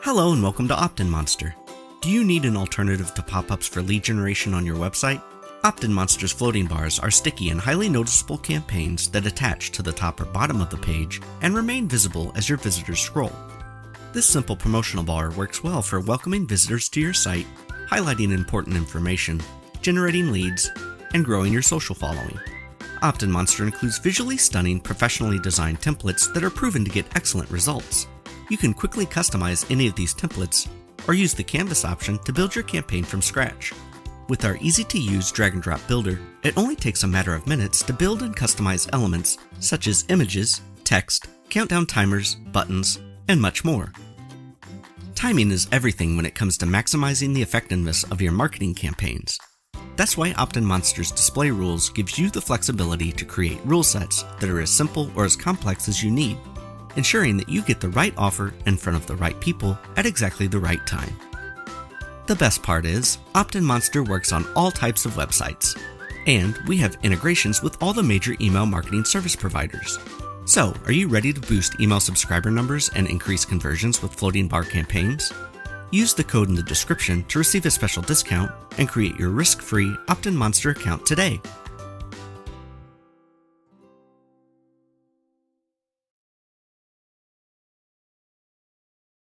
Hello and welcome to OptinMonster. Do you need an alternative to pop-ups for lead generation on your website? OptinMonster's floating bars are sticky and highly noticeable campaigns that attach to the top or bottom of the page and remain visible as your visitors scroll. This simple promotional bar works well for welcoming visitors to your site, highlighting important information, generating leads, and growing your social following. OptinMonster includes visually stunning, professionally designed templates that are proven to get excellent results. You can quickly customize any of these templates or use the Canvas option to build your campaign from scratch. With our easy-to-use drag-and-drop builder, it only takes a matter of minutes to build and customize elements such as images, text, countdown timers, buttons, and much more. Timing is everything when it comes to maximizing the effectiveness of your marketing campaigns. That's why OptinMonster's display rules gives you the flexibility to create rule sets that are as simple or as complex as you need, ensuring that you get the right offer in front of the right people at exactly the right time. The best part is, OptinMonster works on all types of websites, and we have integrations with all the major email marketing service providers. So, are you ready to boost email subscriber numbers and increase conversions with floating bar campaigns? Use the code in the description to receive a special discount and create your risk-free OptinMonster account today.